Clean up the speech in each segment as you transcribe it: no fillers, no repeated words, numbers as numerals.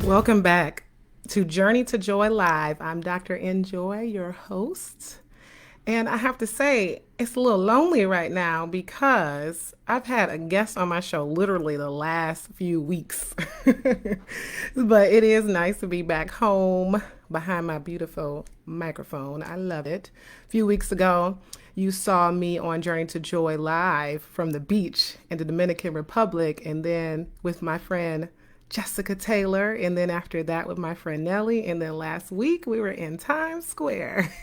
Welcome back to Journey to Joy Live. I'm Dr. Enjoy, your host. And I have to say, it's a little lonely right now because I've had a guest on my show literally the last few weeks. But it is nice to be back home behind my beautiful microphone. I love it. A few weeks ago, you saw me on Journey to Joy Live from the beach in the Dominican Republic, and then with my friend Jessica Taylor, and then after that with my friend Nellie, and then last week we were in Times Square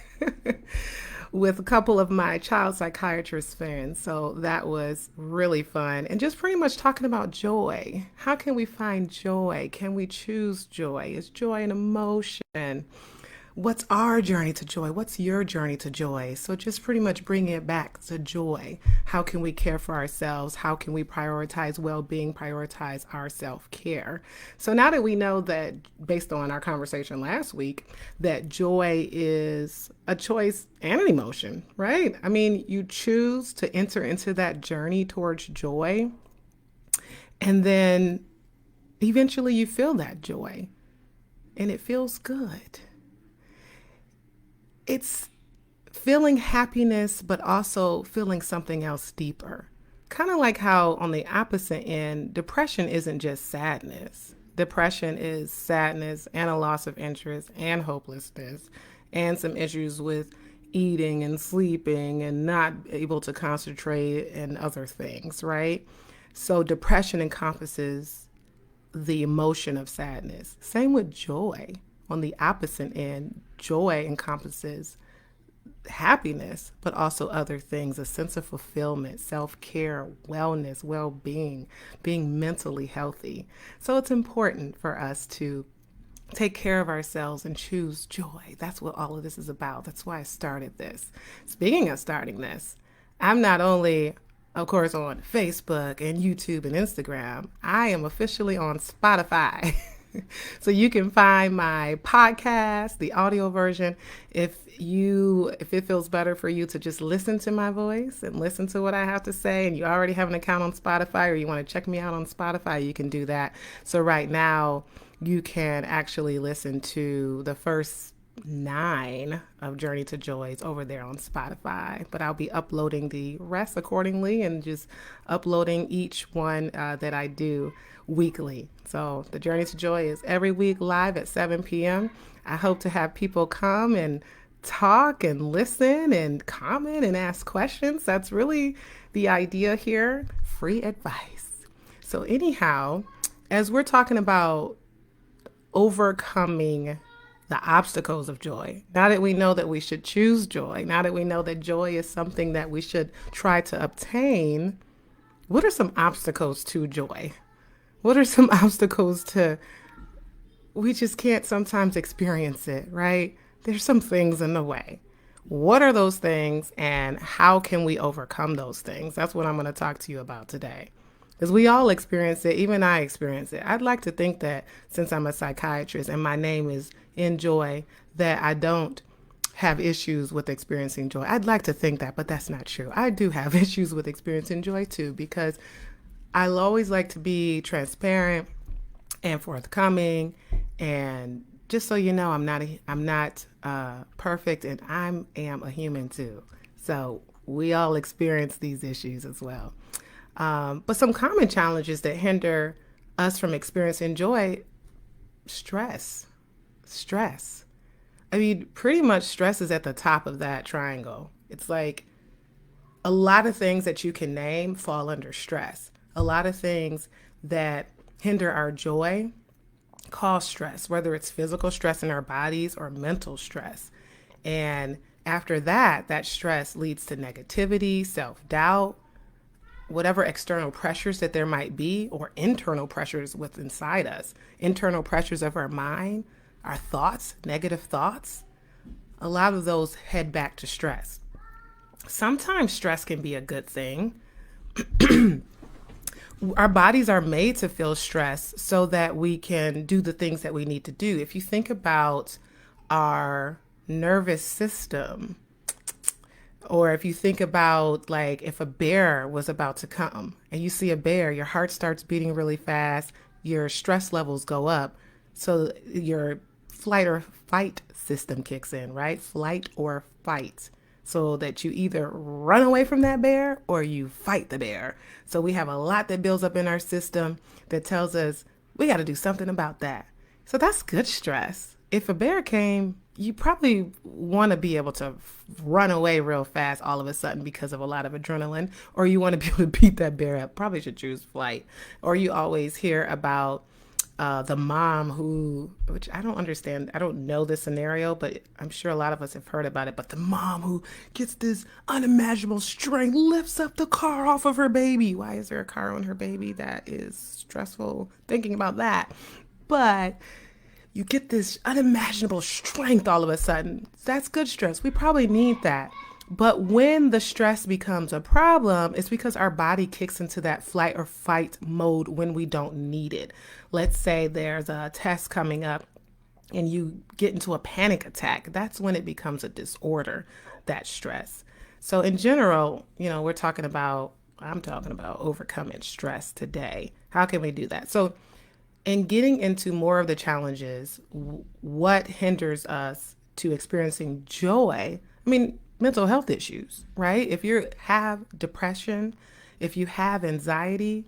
with a couple of my child psychiatrist friends. So that was really fun, and just pretty much talking about joy. How can we find joy? Can we choose joy? Is joy an emotion? What's our journey to joy? What's your journey to joy? So just pretty much bringing it back to joy. How can we care for ourselves? How can we prioritize well-being, prioritize our self-care? So now that we know that, based on our conversation last week, that joy is a choice and an emotion, right? I mean, you choose to enter into that journey towards joy, and then eventually you feel that joy, and it feels good. It's feeling happiness, but also feeling something else deeper. Kind of like how on the opposite end, depression isn't just sadness. Depression is sadness and a loss of interest and hopelessness and some issues with eating and sleeping and not able to concentrate and other things, right? So depression encompasses the emotion of sadness. Same with joy. On the opposite end, joy encompasses happiness, but also other things, a sense of fulfillment, self-care, wellness, well-being, being mentally healthy. So it's important for us to take care of ourselves and choose joy. That's what all of this is about. That's why I started this. Speaking of starting this, I'm not only, of course, on Facebook and YouTube and Instagram, I am officially on Spotify. So you can find my podcast, the audio version, if it feels better for you to just listen to my voice and listen to what I have to say, and you already have an account on Spotify or you want to check me out on Spotify, you can do that. So right now you can actually listen to the first 9 of Journey to Joys over there on Spotify, but I'll be uploading the rest accordingly and just uploading each one that I do weekly. So the Journey to Joy is every week live at 7 p.m. I hope to have people come and talk and listen and comment and ask questions. That's really the idea here. Free advice. So anyhow, as we're talking about overcoming the obstacles of joy, now that we know that we should choose joy, now that we know that joy is something that we should try to obtain, what are some obstacles to joy? What are some obstacles to, we just can't sometimes experience it, right? There's some things in the way. What are those things and how can we overcome those things? That's what I'm going to talk to you about today. Because we all experience it, even I experience it. I'd like to think that since I'm a psychiatrist and my name is Enjoy, that I don't have issues with experiencing joy. I'd like to think that, but that's not true. I do have issues with experiencing joy too, because I'll always like to be transparent and forthcoming, and just so you know, I'm not perfect, and I am a human too. So we all experience these issues as well. But some common challenges that hinder us from experiencing joy: stress. I mean, pretty much stress is at the top of that triangle. It's like a lot of things that you can name fall under stress. A lot of things that hinder our joy cause stress, whether it's physical stress in our bodies or mental stress. And after that, that stress leads to negativity, self-doubt, whatever external pressures that there might be, or internal pressures within inside us, internal pressures of our mind, our thoughts, negative thoughts. A lot of those head back to stress. Sometimes stress can be a good thing. Our bodies are made to feel stress so that we can do the things that we need to do. If you think about our nervous system, or if you think about, like, if a bear was about to come and you see a bear, your heart starts beating really fast, your stress levels go up. So your flight or fight system kicks in, right? Flight or fight. So that you either run away from that bear or you fight the bear. So we have a lot that builds up in our system that tells us we got to do something about that. So that's good stress. If a bear came, you probably want to be able to run away real fast all of a sudden because of a lot of adrenaline, or you want to be able to beat that bear up. Probably should choose flight. Or you always hear about the mom who, which I don't understand, I don't know the scenario, but I'm sure a lot of us have heard about it. But the mom who gets this unimaginable strength, lifts up the car off of her baby. Why is there a car on her baby? That is stressful thinking about that. But you get this unimaginable strength all of a sudden. That's good stress. We probably need that. But when the stress becomes a problem, it's because our body kicks into that flight or fight mode when we don't need it. Let's say there's a test coming up and you get into a panic attack. That's when it becomes a disorder, that stress. So in general, I'm talking about overcoming stress today. How can we do that? So in getting into more of the challenges, what hinders us to experiencing joy? I mean, mental health issues, right? If you have depression, if you have anxiety,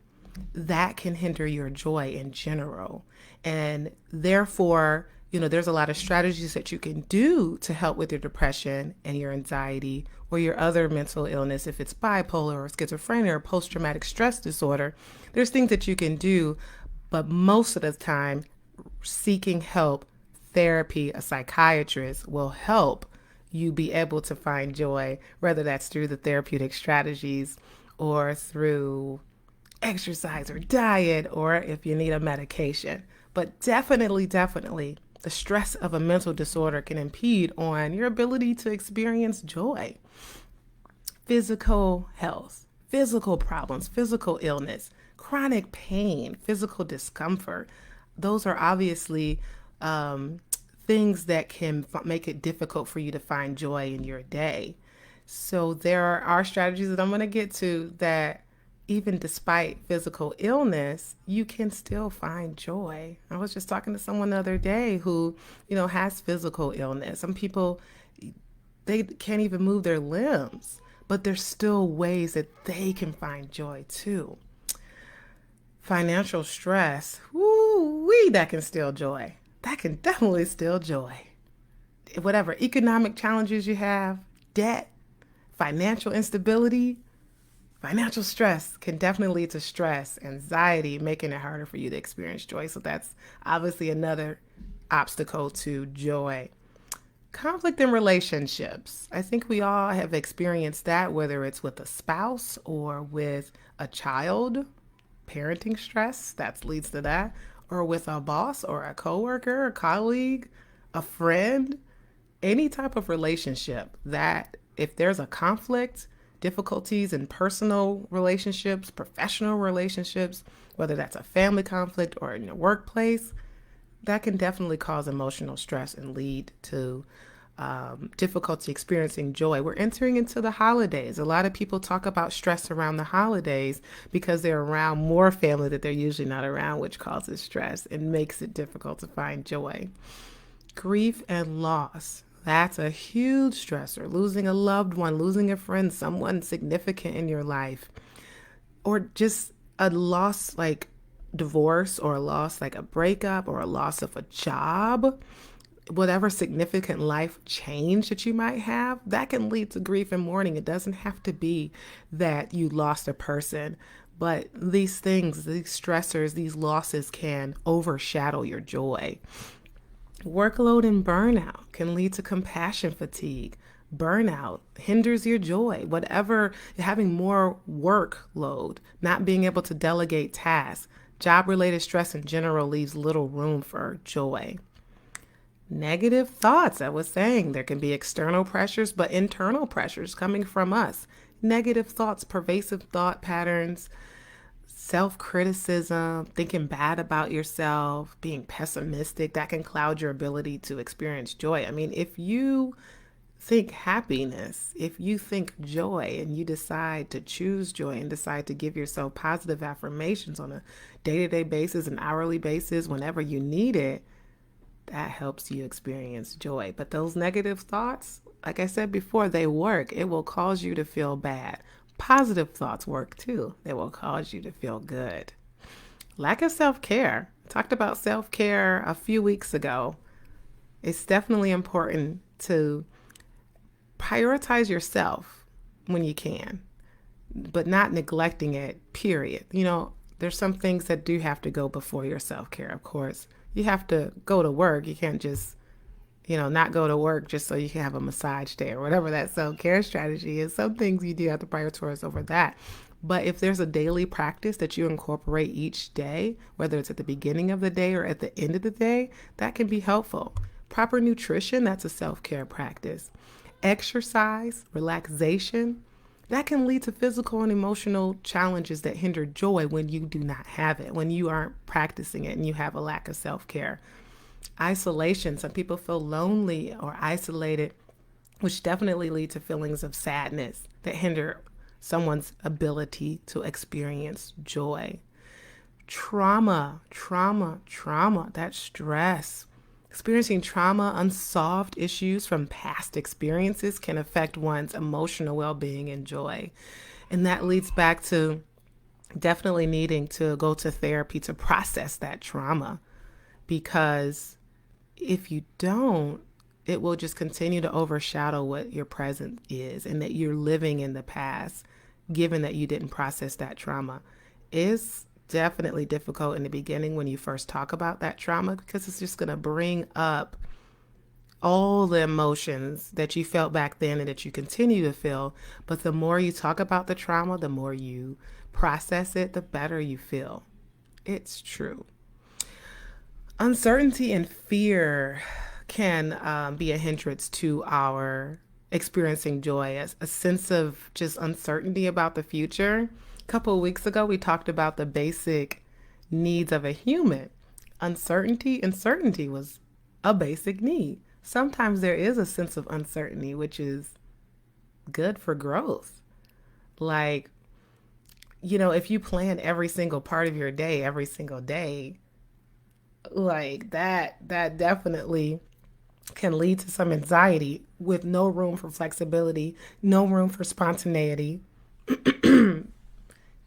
that can hinder your joy in general. And therefore, there's a lot of strategies that you can do to help with your depression and your anxiety or your other mental illness. If it's bipolar or schizophrenia or post-traumatic stress disorder, there's things that you can do. But most of the time, seeking help, therapy, a psychiatrist will help you be able to find joy, whether that's through the therapeutic strategies or through exercise or diet, or if you need a medication. But definitely, the stress of a mental disorder can impede on your ability to experience joy. Physical health, physical problems, physical illness, chronic pain, physical discomfort. Those are obviously things that can make it difficult for you to find joy in your day. So there are strategies that I'm going to get to that even despite physical illness, you can still find joy. I was just talking to someone the other day who, has physical illness. Some people, they can't even move their limbs, but there's still ways that they can find joy too. Financial stress, woo-wee, that can steal joy. That can definitely steal joy. Whatever economic challenges you have, debt, financial instability, financial stress can definitely lead to stress, anxiety, making it harder for you to experience joy. So that's obviously another obstacle to joy. Conflict in relationships. I think we all have experienced that, whether it's with a spouse or with a child. Parenting stress, that leads to that, or with a boss or a coworker, a colleague, a friend, any type of relationship that if there's a conflict, difficulties in personal relationships, professional relationships, whether that's a family conflict or in your workplace, that can definitely cause emotional stress and lead to difficulty experiencing joy. We're entering into the holidays. A lot of people talk about stress around the holidays because they're around more family that they're usually not around, which causes stress and makes it difficult to find joy. Grief and loss. That's a huge stressor. Losing a loved one, losing a friend, someone significant in your life, or just a loss like divorce, or a loss like a breakup, or a loss of a job. Whatever significant life change that you might have, that can lead to grief and mourning. It doesn't have to be that you lost a person, but these things, these stressors, these losses can overshadow your joy. Workload and burnout can lead to compassion fatigue. Burnout hinders your joy. Whatever, having more workload, not being able to delegate tasks, job-related stress in general leaves little room for joy. Negative thoughts, I was saying, there can be external pressures, but internal pressures coming from us. Negative thoughts, pervasive thought patterns, self-criticism, thinking bad about yourself, being pessimistic, that can cloud your ability to experience joy. I mean, if you think happiness, if you think joy, and you decide to choose joy and decide to give yourself positive affirmations on a day-to-day basis, an hourly basis, whenever you need it, That helps you experience joy. But those negative thoughts, like I said before, they work. It will cause you to feel bad. Positive thoughts work too. They will cause you to feel good. Lack of self care. Talked about self care a few weeks ago. It's definitely important to prioritize yourself when you can, but not neglecting it, period. There's some things that do have to go before your self care, of course. You have to go to work. You can't just, not go to work just so you can have a massage day or whatever that self care strategy is. Some things you do have to prioritize over that. But if there's a daily practice that you incorporate each day, whether it's at the beginning of the day or at the end of the day, that can be helpful. Proper nutrition, that's a self care practice. Exercise, relaxation, that can lead to physical and emotional challenges that hinder joy when you do not have it, when you aren't practicing it and you have a lack of self-care. Isolation, some people feel lonely or isolated, which definitely lead to feelings of sadness that hinder someone's ability to experience joy. Trauma, that stress. Experiencing trauma, unsolved issues from past experiences can affect one's emotional well-being and joy. And that leads back to definitely needing to go to therapy to process that trauma. Because if you don't, it will just continue to overshadow what your present is, and that you're living in the past, given that you didn't process that trauma. It's definitely difficult in the beginning when you first talk about that trauma, because it's just going to bring up all the emotions that you felt back then and that you continue to feel. But the more you talk about the trauma, the more you process it, the better you feel. It's true. Uncertainty and fear can be a hindrance to our experiencing joy, as a sense of just uncertainty about the future. A couple of weeks ago, we talked about the basic needs of a human. Uncertainty and certainty was a basic need. Sometimes there is a sense of uncertainty, which is good for growth. Like, if you plan every single part of your day, every single day, like that definitely can lead to some anxiety with no room for flexibility, no room for spontaneity,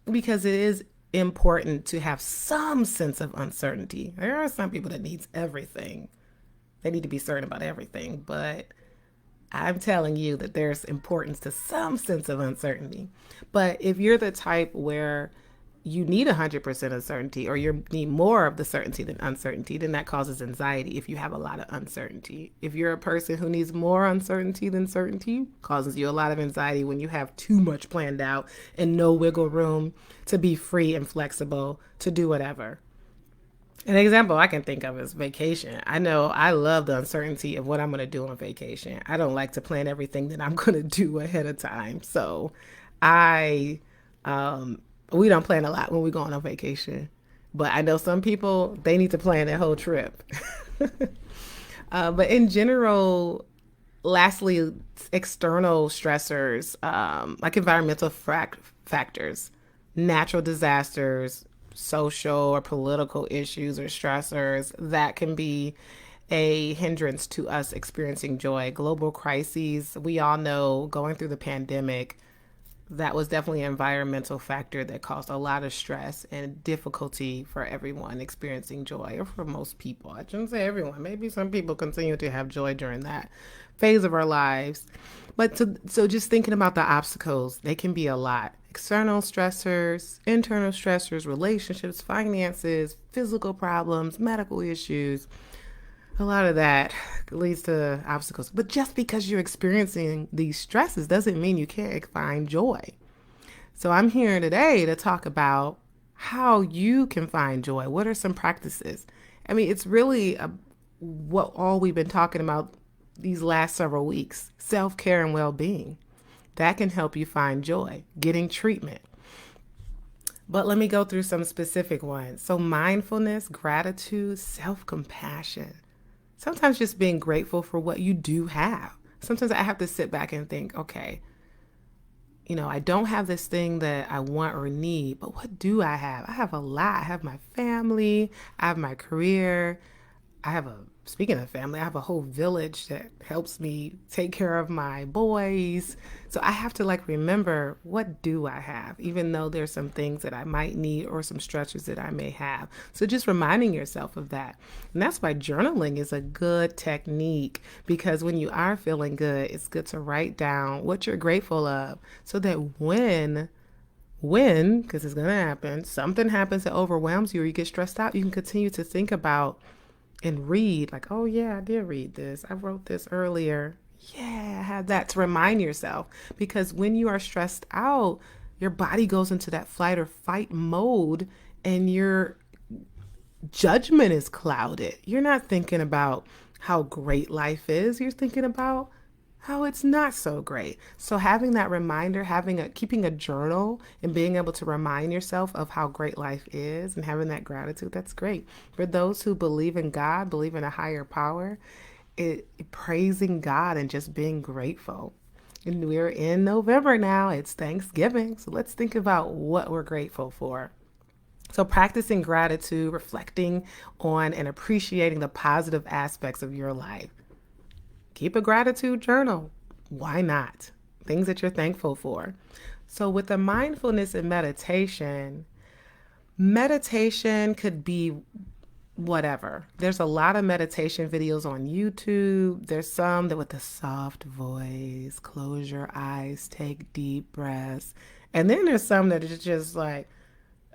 because it is important to have some sense of uncertainty. There are some people that needs everything. They need to be certain about everything, but I'm telling you that there's importance to some sense of uncertainty. But if you're the type where you need 100% uncertainty, or you need more of the certainty than uncertainty, then that causes anxiety if you have a lot of uncertainty. If you're a person who needs more uncertainty than certainty, causes you a lot of anxiety when you have too much planned out and no wiggle room to be free and flexible to do whatever. An example I can think of is vacation. I know I love the uncertainty of what I'm going to do on vacation. I don't like to plan everything that I'm going to do ahead of time. So I we don't plan a lot when we go on vacation, but I know some people, they need to plan their whole trip. But in general, lastly, external stressors, like environmental factors, natural disasters, social or political issues or stressors, that can be a hindrance to us experiencing joy. Global crises, we all know, going through the pandemic, that was definitely an environmental factor that caused a lot of stress and difficulty for everyone experiencing joy, or for most people. I shouldn't say everyone. Maybe some people continue to have joy during that phase of our lives. But so just thinking about the obstacles, they can be a lot. External stressors, internal stressors, relationships, finances, physical problems, medical issues. A lot of that leads to obstacles. But just because you're experiencing these stresses doesn't mean you can't find joy. So I'm here today to talk about how you can find joy. What are some practices? I mean, it's really what all we've been talking about these last several weeks: self-care and well-being. That can help you find joy, getting treatment. But let me go through some specific ones. So mindfulness, gratitude, self-compassion. Sometimes just being grateful for what you do have. Sometimes I have to sit back and think, okay, I don't have this thing that I want or need, but what do I have? I have a lot. I have my family. I have my career. I have a speaking of family, I have a whole village that helps me take care of my boys. So I have to like remember, what do I have, even though there's some things that I might need or some stretches that I may have. So just reminding yourself of that. And that's why journaling is a good technique, because when you are feeling good, it's good to write down what you're grateful of, so that when, because it's going to happen, something happens that overwhelms you or you get stressed out, you can continue to think about and read, like, oh yeah, I did read this. I wrote this earlier. Yeah, I had that, to remind yourself. Because when you are stressed out, your body goes into that flight or fight mode, and your judgment is clouded. You're not thinking about how great life is. You're thinking about how it's not so great. So having that reminder, keeping a journal and being able to remind yourself of how great life is and having that gratitude, that's great. For those who believe in God, believe in a higher power, praising God and just being grateful. And we're in November now. It's Thanksgiving. So let's think about what we're grateful for. So practicing gratitude, reflecting on and appreciating the positive aspects of your life. Keep a gratitude journal. Why not? Things that you're thankful for. So with the mindfulness and meditation could be whatever. There's a lot of meditation videos on YouTube. There's some that with a soft voice, close your eyes, take deep breaths. And then there's some that is just like,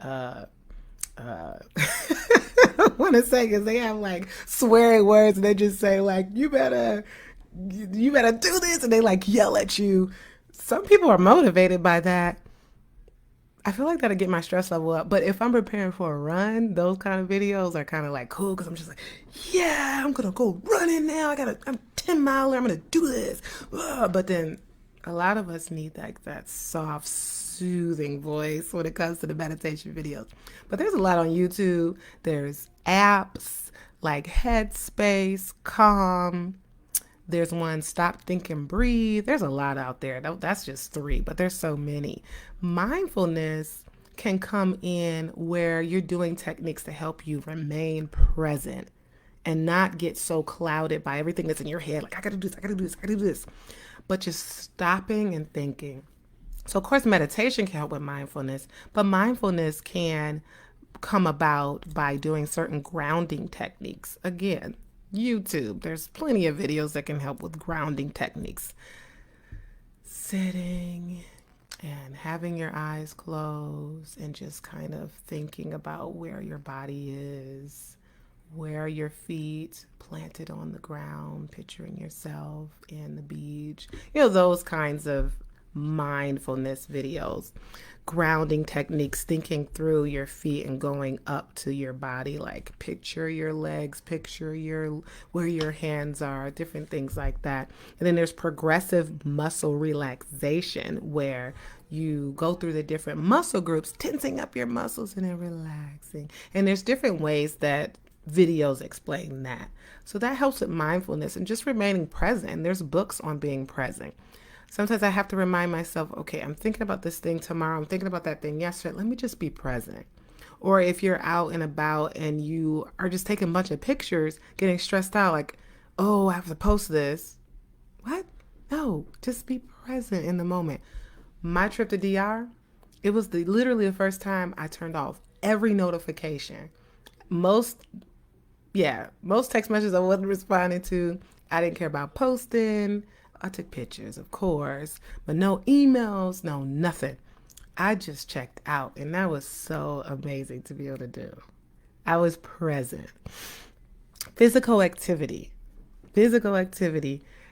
I want to say, because they have like swearing words, and they just say like, you better do this, and they like yell at you. Some people are motivated by that. I feel like that'll get my stress level up. But if I'm preparing for a run, those kind of videos are kind of like cool, because I'm just like, yeah, I'm gonna go running now. I'm 10 miler. I'm gonna do this. But then a lot of us need that soft, soothing voice when it comes to the meditation videos. But there's a lot on YouTube. There's apps like Headspace, Calm. There's one, Stop, Think, and Breathe. There's a lot out there. That's just 3, but there's so many. Mindfulness can come in where you're doing techniques to help you remain present and not get so clouded by everything that's in your head. Like, I gotta do this, I gotta do this, I gotta do this. But just stopping and thinking. So, of course, meditation can help with mindfulness, but mindfulness can come about by doing certain grounding techniques. Again, YouTube, there's plenty of videos that can help with grounding techniques. Sitting and having your eyes closed and just kind of thinking about where your body is, where your feet planted on the ground, picturing yourself in the beach, those kinds of mindfulness videos. Grounding techniques, thinking through your feet and going up to your body, like picture your legs, picture where your hands are, different things like that. And then there's progressive muscle relaxation, where you go through the different muscle groups, tensing up your muscles and then relaxing. And there's different ways that videos explain that. So that helps with mindfulness and just remaining present. There's books on being present. Sometimes I have to remind myself, okay, I'm thinking about this thing tomorrow. I'm thinking about that thing yesterday. Let me just be present. Or if you're out and about and you are just taking a bunch of pictures, getting stressed out, like, oh, I have to post this. What? No, just be present in the moment. My trip to DR, it was literally the first time I turned off every notification. Most text messages I wasn't responding to. I didn't care about posting. I took pictures, of course, but no emails, no nothing. I just checked out, and that was so amazing to be able to do. I was present. Physical activity.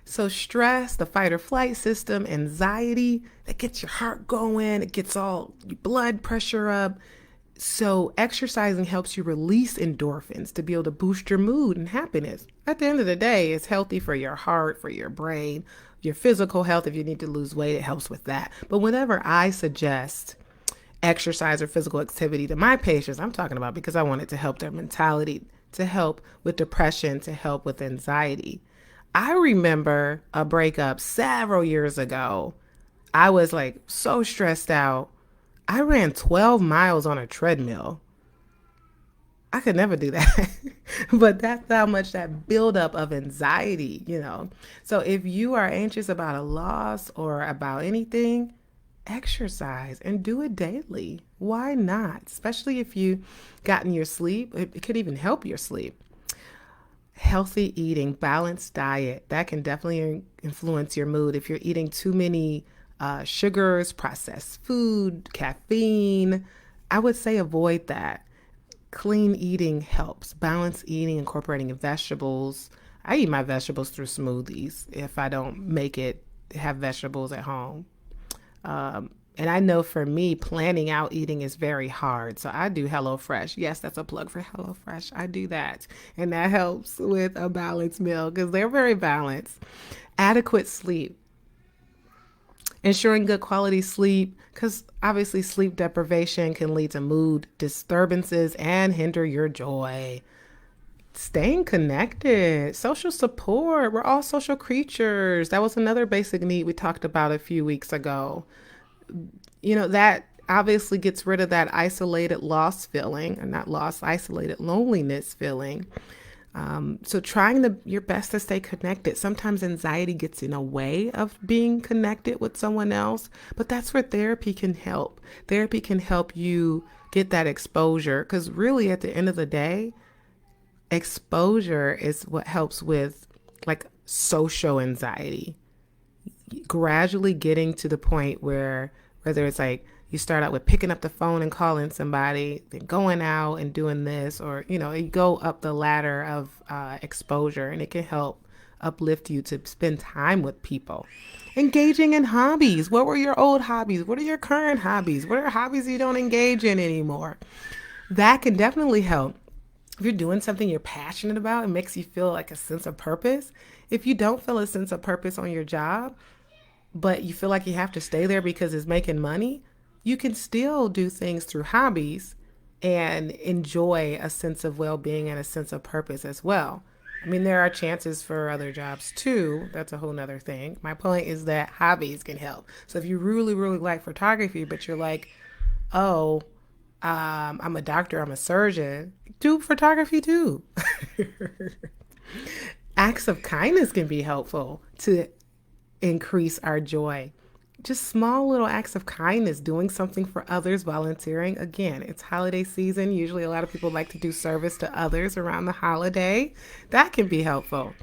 So stress, the fight or flight system, anxiety, that gets your heart going. It gets all your blood pressure up. So exercising helps you release endorphins to be able to boost your mood and happiness. At the end of the day, it's healthy for your heart, for your brain, your physical health. If you need to lose weight, it helps with that. But whenever I suggest exercise or physical activity to my patients, I'm talking about because I want it to help their mentality, to help with depression, to help with anxiety. I remember a breakup several years ago. I was like so stressed out. I ran 12 miles on a treadmill. I could never do that. But that's how much that buildup of anxiety. So if you are anxious about a loss or about anything, exercise and do it daily. Why not? Especially if you gotten your sleep, it could even help your sleep. Healthy eating, balanced diet, that can definitely influence your mood. If you're eating too many sugars, processed food, caffeine, I would say avoid that. Clean eating helps. Balanced eating, incorporating vegetables. I eat my vegetables through smoothies if I don't make it have vegetables at home. And I know for me, planning out eating is very hard. So I do HelloFresh. Yes, that's a plug for HelloFresh. I do that. And that helps with a balanced meal because they're very balanced. Adequate sleep. Ensuring good quality sleep, because obviously sleep deprivation can lead to mood disturbances and hinder your joy. Staying connected, social support. We're all social creatures. That was another basic need we talked about a few weeks ago. That obviously gets rid of that isolated loss feeling, or not loss, isolated loneliness feeling. So trying your best to stay connected. Sometimes anxiety gets in a way of being connected with someone else, but that's where therapy can help. Therapy can help you get that exposure because really at the end of the day, exposure is what helps with like social anxiety. Gradually getting to the point where whether it's like you start out with picking up the phone and calling somebody, then going out and doing this, or you go up the ladder of exposure, and it can help uplift you to spend time with people. Engaging in hobbies. What were your old hobbies? What are your current hobbies? What are hobbies you don't engage in anymore? That can definitely help. If you're doing something you're passionate about, it makes you feel like a sense of purpose. If you don't feel a sense of purpose on your job, but you feel like you have to stay there because it's making money, you can still do things through hobbies and enjoy a sense of well-being and a sense of purpose as well. I mean, there are chances for other jobs too. That's a whole nother thing. My point is that hobbies can help. So if you really, really like photography, but you're like, oh, I'm a doctor, I'm a surgeon, do photography too. Acts of kindness can be helpful to increase our joy. Just small little acts of kindness, doing something for others, volunteering. Again, it's holiday season. Usually a lot of people like to do service to others around the holiday. That can be helpful.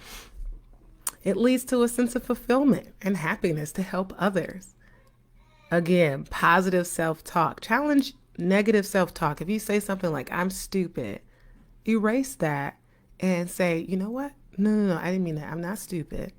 It leads to a sense of fulfillment and happiness to help others. Again, positive self-talk. Challenge negative self-talk. If you say something like, I'm stupid, erase that and say, you know what? No, I didn't mean that. I'm not stupid.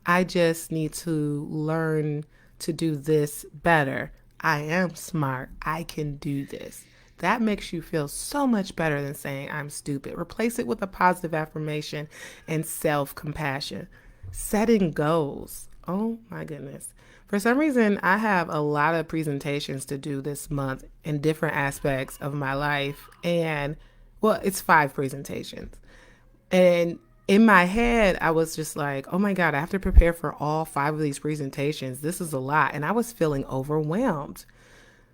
I just need to learn to do this better. I am smart. I can do this. That makes you feel so much better than saying I'm stupid. Replace it with a positive affirmation and self-compassion. Setting goals. Oh my goodness. For some reason, I have a lot of presentations to do this month in different aspects of my life. And well, it's 5 presentations. And in my head, I was just like, oh my God, I have to prepare for all 5 of these presentations. This is a lot. And I was feeling overwhelmed.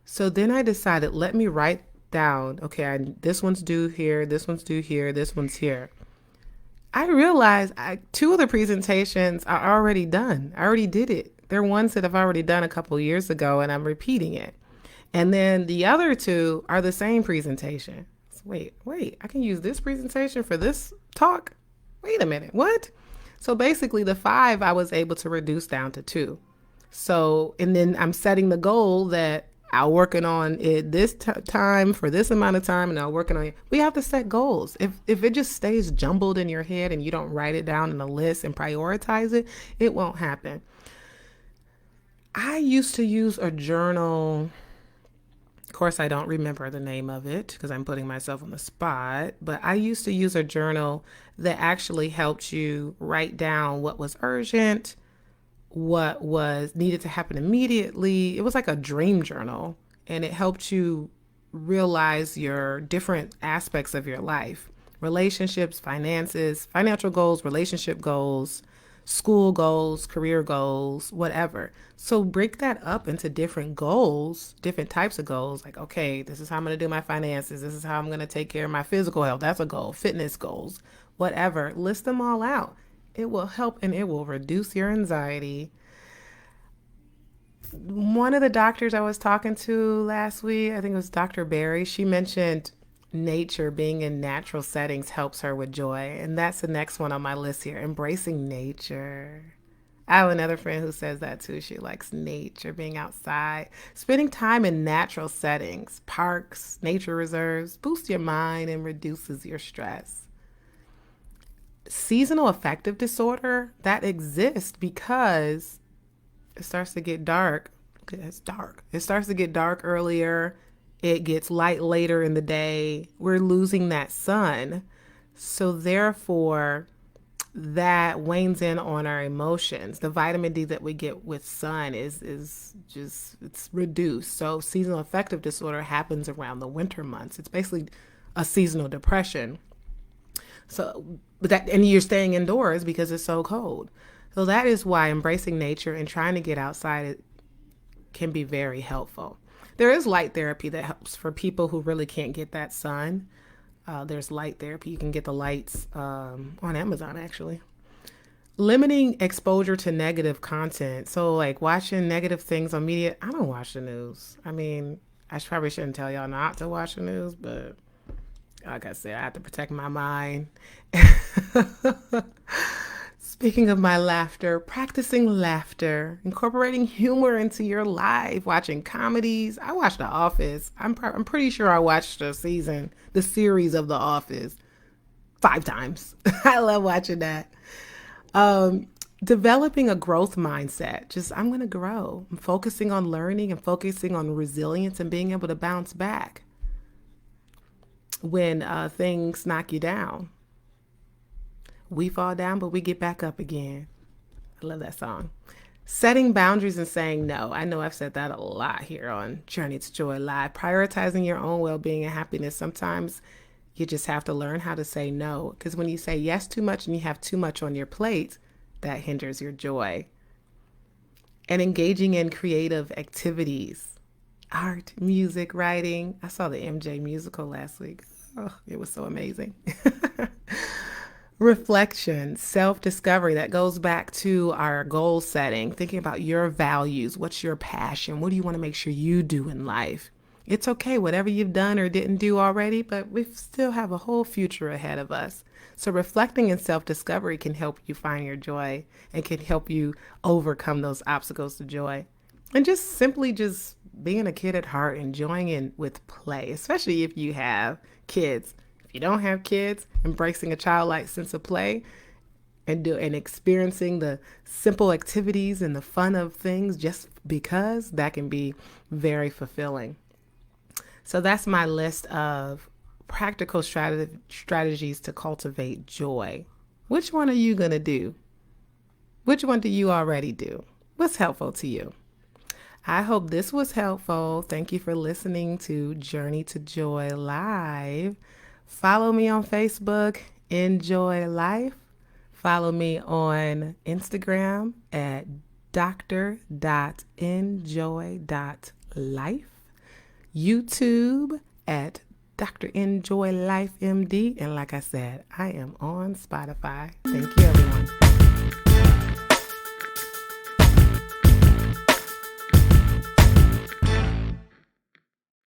So then I decided, let me write down, okay, this one's due here, this one's due here, this one's here. I realized 2 of the presentations are already done. I already did it. They're ones that I've already done a couple years ago, and I'm repeating it. And then the other 2 are the same presentation. So wait, I can use this presentation for this talk? Wait a minute, what? So basically the 5 I was able to reduce down to 2. So, and then I'm setting the goal that I'll working on it this time for this amount of time, and I'll working on it. We have to set goals. If it just stays jumbled in your head and you don't write it down in a list and prioritize it, it won't happen. I used to use a journal. Of course, I don't remember the name of it because I'm putting myself on the spot, but I used to use a journal that actually helped you write down what was urgent, what was needed to happen immediately. It was like a dream journal, and it helped you realize your different aspects of your life: relationships, finances, financial goals, relationship goals, school goals, career goals, whatever. So break that up into different goals, different types of goals. Like, okay, this is how I'm going to do my finances. This is how I'm going to take care of my physical health. That's a goal. Fitness goals, whatever. List them all out. It will help and it will reduce your anxiety. One of the doctors I was talking to last week, I think it was Dr. Barry, she mentioned nature, being in natural settings helps her with joy. And that's the next one on my list here, embracing nature. I have another friend who says that too. She likes nature, being outside, spending time in natural settings, parks, nature reserves, boosts your mind and reduces your stress. Seasonal affective disorder, that exists because it starts to get dark. It's dark. It starts to get dark earlier. It gets light later in the day. We're losing that sun. So therefore, that wanes in on our emotions. The vitamin D that we get with sun is just, it's reduced. So seasonal affective disorder happens around the winter months. It's basically a seasonal depression. So that, and you're staying indoors because it's so cold. So that is why embracing nature and trying to get outside can be very helpful. There is light therapy that helps for people who really can't get that sun. There's light therapy. You can get the lights on Amazon, actually. Limiting exposure to negative content. So like watching negative things on media. I don't watch the news. I mean, I probably shouldn't tell y'all not to watch the news, but like I said, I have to protect my mind. Speaking of my laughter, practicing laughter, incorporating humor into your life, watching comedies. I watched The Office. I'm pretty sure I watched the series of The Office 5 times. I love watching that. Developing a growth mindset. Just, I'm going to grow. I'm focusing on learning and focusing on resilience and being able to bounce back when things knock you down. We fall down, but we get back up again. I love that song. Setting boundaries and saying no. I know I've said that a lot here on Journey to Joy Live. Prioritizing your own well-being and happiness. Sometimes you just have to learn how to say no. Because when you say yes too much and you have too much on your plate, that hinders your joy. And engaging in creative activities. Art, music, writing. I saw the MJ musical last week. Oh, it was so amazing. Reflection, self-discovery, that goes back to our goal setting, thinking about your values, what's your passion, what do you want to make sure you do in life? It's okay, whatever you've done or didn't do already, but we still have a whole future ahead of us. So reflecting and self-discovery can help you find your joy and can help you overcome those obstacles to joy. And just simply just being a kid at heart, enjoying it with play, especially if you have kids. If you don't have kids, embracing a childlike sense of play and experiencing the simple activities and the fun of things just because, that can be very fulfilling. So that's my list of practical strategies to cultivate joy. Which one are you going to do? Which one do you already do? What's helpful to you? I hope this was helpful. Thank you for listening to Journey to Joy Live. Follow me on Facebook, Enjoy Life. Follow me on Instagram at dr.enjoy.life. YouTube at Dr. Enjoy Life MD. And like I said, I am on Spotify. Thank you, everyone.